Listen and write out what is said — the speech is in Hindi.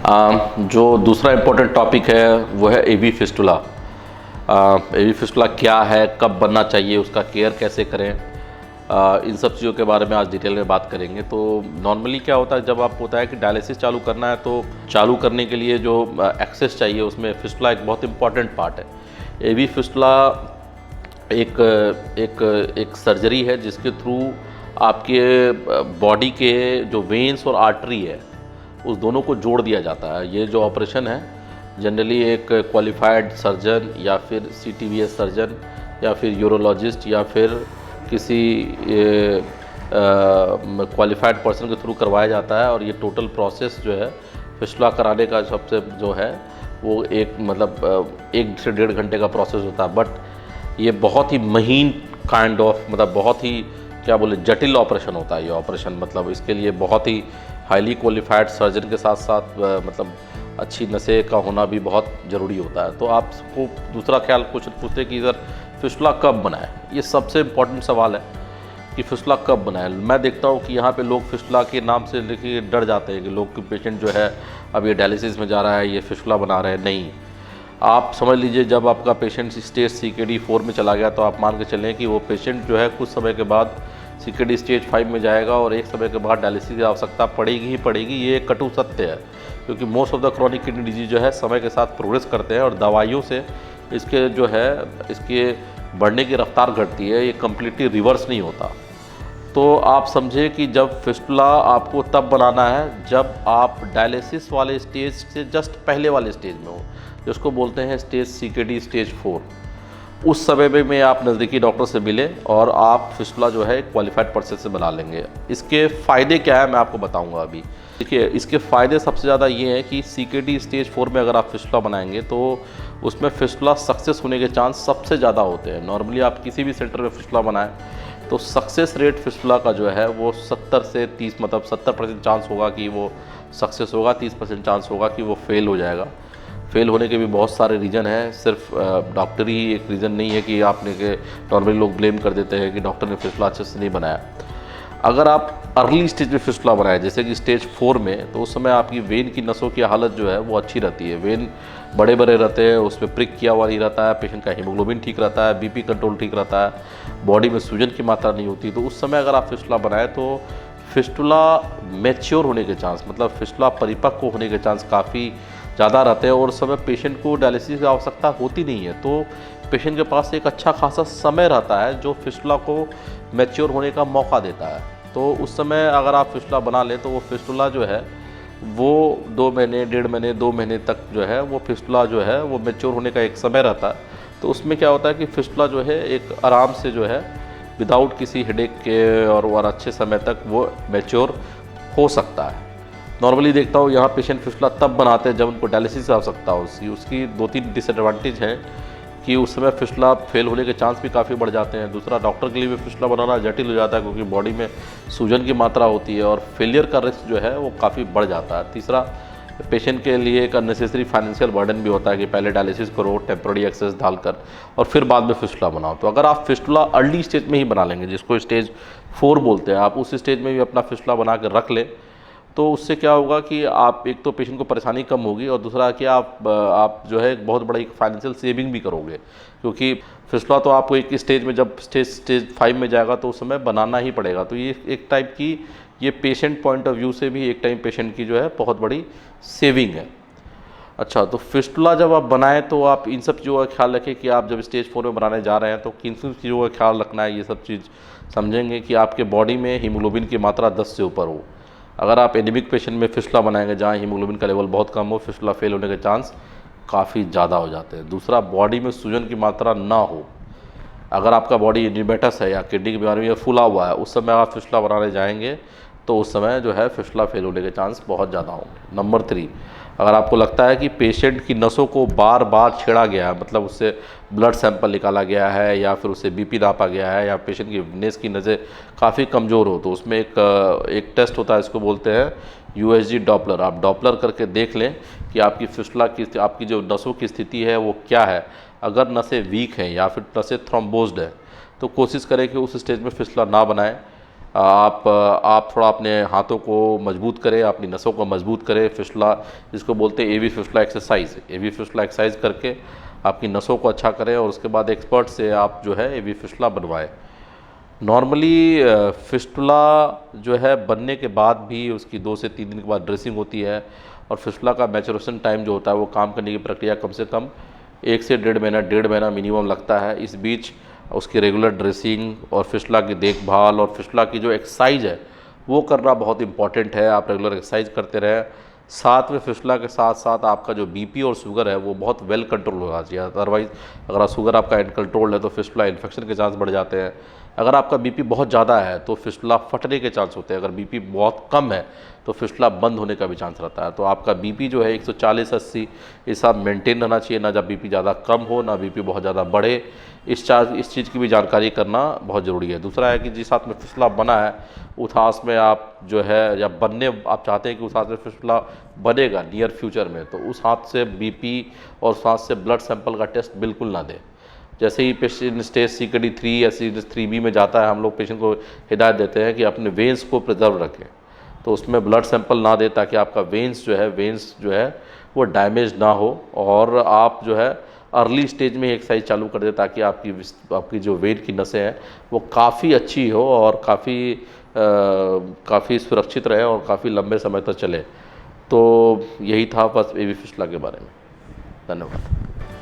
जो दूसरा इम्पोर्टेंट टॉपिक है वो है एवी फिस्टुला। एवी फिस्टुला क्या है, कब बनना चाहिए, उसका केयर कैसे करें, इन सब चीज़ों के बारे में आज डिटेल में बात करेंगे। तो नॉर्मली क्या होता है, जब आप होता है कि डायलिसिस चालू करना है तो चालू करने के लिए जो एक्सेस चाहिए उसमें फिस्टुला एक बहुत इंपॉर्टेंट पार्ट है। एवी फिस्टुला एक सर्जरी है जिसके थ्रू आपके बॉडी के जो वेन्स और आर्टरी है उस दोनों को जोड़ दिया जाता है। ये जो ऑपरेशन है जनरली एक क्वालिफाइड सर्जन या फिर CTVS सर्जन या फिर यूरोलॉजिस्ट या फिर किसी क्वालिफाइड पर्सन के थ्रू करवाया जाता है। और ये टोटल प्रोसेस जो है फिस्टुला कराने का सबसे जो है वो एक 1 से 1.5 घंटे का प्रोसेस होता है। बट ये बहुत ही महीन काइंड ऑफ बहुत ही क्या बोले जटिल ऑपरेशन होता है। ये ऑपरेशन इसके लिए बहुत ही हाईली क्वालिफाइड सर्जन के साथ साथ अच्छी नसें का होना भी बहुत ज़रूरी होता है। तो आपको दूसरा ख्याल क्वेश्चन पूछते हैं कि सर फिस्टुला कब बनाए। ये सबसे इम्पोर्टेंट सवाल है कि फिस्टुला कब बनाए। मैं देखता हूँ कि यहाँ पे लोग फिस्टुला के नाम से देखिए डर जाते हैं कि लोग पेशेंट जो है अब ये डायलिसिस में जा रहा है, ये फिस्टुला बना रहे हैं। नहीं, आप समझ लीजिए जब आपका पेशेंट स्टेज CKD 4 में चला गया तो आप मान के चलें कि वो पेशेंट जो है कुछ समय के बाद CKD स्टेज 5 में जाएगा और एक समय के बाद डायलिसिस की आवश्यकता पड़ेगी ही पड़ेगी। ये एक कटु सत्य है, क्योंकि most of the chronic kidney disease जो है समय के साथ प्रोग्रेस करते हैं और दवाइयों से इसके जो है इसके बढ़ने की रफ्तार घटती है, ये कम्प्लीटली रिवर्स नहीं होता। तो आप समझे कि जब फिस्टुला आपको तब बनाना है जब आप डायलिसिस वाले स्टेज से जस्ट पहले वाले स्टेज में हो, जिसको बोलते हैं स्टेज CKD स्टेज 4। उस समय में आप नज़दीकी डॉक्टर से मिले और आप फिस्टुला जो है क्वालिफाइड पर्सन से बना लेंगे। इसके फ़ायदे क्या है मैं आपको बताऊंगा अभी। देखिए, इसके फ़ायदे सबसे ज़्यादा ये हैं कि CKD स्टेज 4 में अगर आप फिस्टुला बनाएंगे तो उसमें फिस्टुला सक्सेस होने के चांस सबसे ज़्यादा होते हैं। नॉर्मली आप किसी भी सेंटर में फिस्टुला बनाएं तो सक्सेस रेट फिस्टुला का जो है वो 70 से 30 70% चांस होगा कि वो सक्सेस होगा, 30% चांस होगा कि वो फेल हो जाएगा। फेल होने के भी बहुत सारे रीज़न हैं, सिर्फ डॉक्टर ही एक रीज़न नहीं है कि आपने के नॉर्मली लोग ब्लेम कर देते हैं कि डॉक्टर ने फिस्टुला अच्छे से नहीं बनाया। अगर आप अर्ली स्टेज में फिस्टुला बनाए जैसे कि स्टेज 4 में, तो उस समय आपकी वेन की नसों की हालत जो है वो अच्छी रहती है। वेन बड़े बड़े रहते हैं, उसमें प्रिक किया हुआ नहीं रहता है, पेशेंट का हीमोग्लोबिन ठीक रहता है, BP कंट्रोल ठीक रहता है, बॉडी में सूजन की मात्रा नहीं होती। तो उस समय अगर आप फिस्टुला बनाए तो फिस्टुला मैच्योर होने के चांस फिस्टुला परिपक्व होने के चांस काफ़ी ज़्यादा रहते हैं और उस समय पेशेंट को डायलिसिस की आवश्यकता होती नहीं है। तो पेशेंट के पास एक अच्छा खासा समय रहता है जो फिस्टुला को मैच्योर होने का मौका देता है। तो उस समय अगर आप फिस्टुला बना लें तो वो फिस्टुला जो है वो 2 महीने, 1.5 महीने, 2 महीने तक जो है वो फिस्टुला जो है वो मैच्योर होने का एक समय रहता है। तो उसमें क्या होता है कि फिस्टुला जो है एक आराम से जो है विदाउट किसी हेडेक के और अच्छे समय तक वो मैच्योर हो सकता है। नॉर्मली देखता हूँ यहाँ पेशेंट फिस्टुला तब बनाते हैं जब उनको डायलिसिस की आवश्यकता हो। उसकी 2-3 डिसएडवांटेज हैं कि उस समय फिस्टुला फेल होने के चांस भी काफ़ी बढ़ जाते हैं। दूसरा, डॉक्टर के लिए भी फिस्टुला बनाना जटिल हो जाता है क्योंकि बॉडी में सूजन की मात्रा होती है और फेलियर का रिस्क जो है वो काफ़ी बढ़ जाता है। तीसरा, पेशेंट के लिए एक अननेसेसरी फाइनेंशियल बर्डन भी होता है कि पहले डायलिसिस करो टेम्प्रोरी एक्सेस डालकर और फिर बाद में फिस्टुला बनाओ। तो अगर आप फिस्टुला अर्ली स्टेज में ही बना लेंगे, जिसको स्टेज 4 बोलते हैं, आप उस स्टेज में भी अपना फिस्टुला बना कर रख लें तो उससे क्या होगा कि आप एक तो पेशेंट को परेशानी कम होगी और दूसरा कि आप जो है एक बहुत बड़ा एक फाइनेंशियल सेविंग भी करोगे, क्योंकि फिस्टुला तो आपको एक स्टेज में जब स्टेज 5 में जाएगा तो उस समय बनाना ही पड़ेगा। तो ये एक टाइप की ये पेशेंट पॉइंट ऑफ व्यू से भी एक टाइम पेशेंट की जो है बहुत बड़ी सेविंग है। अच्छा, तो फिस्टुला जब आप बनाएं तो आप इन सब चीज़ों का ख्याल रखें कि आप जब स्टेज 4 में बनाने जा रहे हैं तो किन चीज़ों का ख्याल रखना है। ये सब चीज़ समझेंगे कि आपके बॉडी में हीमोग्लोबिन की मात्रा 10 से ऊपर हो। अगर आप एनीमिक पेशेंट में फिस्टुला बनाएंगे जहाँ हीमोग्लोबिन का लेवल बहुत कम हो, फिस्टुला फेल होने के चांस काफ़ी ज़्यादा हो जाते हैं। दूसरा, बॉडी में सूजन की मात्रा ना हो। अगर आपका बॉडी एडिमेटस है या किडनी की बीमारी में फूला हुआ है, उस समय आप फिस्टुला बनाने जाएंगे तो उस समय जो है फिस्टुला फेल होने के चांस बहुत ज़्यादा होंगे। नंबर 3, अगर आपको लगता है कि पेशेंट की नसों को बार बार छेड़ा गया है, उससे ब्लड सैंपल निकाला गया है या फिर उससे BP नापा गया है या पेशेंट की वेन्स की नसें काफ़ी कमज़ोर हो, तो उसमें एक टेस्ट होता है, इसको बोलते हैं USG डॉपलर। आप डॉपलर करके देख लें कि आपकी फिस्टुला की आपकी जो नसों की स्थिति है वो क्या है। अगर नसें वीक हैं या फिर नसें थ्रोम्बोज्ड है तो कोशिश करें कि उस स्टेज में फिस्टुला ना बनाएं। आप थोड़ा अपने हाथों को मजबूत करें, अपनी नसों को मजबूत करें। फिस्टुला जिसको बोलते हैं एवी फिस्टुला एक्सरसाइज, एवी फिस्टुला एक्सरसाइज करके आपकी नसों को अच्छा करें और उसके बाद एक्सपर्ट से आप जो है एवी फिस्टुला बनवाएं। नॉर्मली फिस्टुला जो है बनने के बाद भी उसकी 2 से 3 दिन के बाद ड्रेसिंग होती है और फिस्टुला का मैचुरेशन टाइम जो होता है वो काम करने की प्रक्रिया कम से कम 1 से 1.5 महीना मिनिमम लगता है। इस बीच उसकी रेगुलर ड्रेसिंग और फिस्टुला की देखभाल और फिस्टुला की जो एक्सरसाइज है वो करना बहुत इंपॉर्टेंट है। आप रेगुलर एक्सरसाइज करते रहें। साथ में फिस्टुला के साथ साथ आपका जो बीपी और शुगर है वो बहुत वेल कंट्रोल होना चाहिए। अदरवाइज़ अगर शुगर आपका अनकंट्रोल्ड है तो फिस्टुला इन्फेक्शन के चांस बढ़ जाते हैं। अगर आपका बीपी बहुत ज़्यादा है तो फिस्टुला फटने के चांस होते हैं। अगर बीपी बहुत कम है तो फिस्टुला बंद होने का भी चांस रहता है। तो आपका बीपी जो है 140-80 इस आप मेंटेन रहना चाहिए, ना जब बीपी ज़्यादा कम हो ना बीपी बहुत ज़्यादा बढ़े। इस चीज़ की भी जानकारी करना बहुत ज़रूरी है। दूसरा है कि जिस हाथ में फिस्टुला बना है उस हाथ में आप जो है या बनने आप चाहते हैं कि उस हाथ में फिस्टुला बनेगा नियर फ्यूचर में, तो उस हाथ से बीपी और उस हाथ से ब्लड सैंपल का टेस्ट बिल्कुल ना दें। जैसे ही पेशेंट स्टेज CKD 3 या स्टेज 3B में जाता है हम लोग पेशेंट को हिदायत देते हैं कि अपने वेंस को प्रिजर्व रखें, तो उसमें ब्लड सैंपल ना दें ताकि आपका वेंस जो है वो डैमेज ना हो और आप जो है अर्ली स्टेज में एक्सरसाइज चालू कर दें ताकि आपकी जो वेन की नसें हैं वो काफ़ी अच्छी हो और काफ़ी सुरक्षित रहे और काफ़ी लंबे समय तक चले। तो यही था बस एवी फिस्टुला के बारे में। धन्यवाद।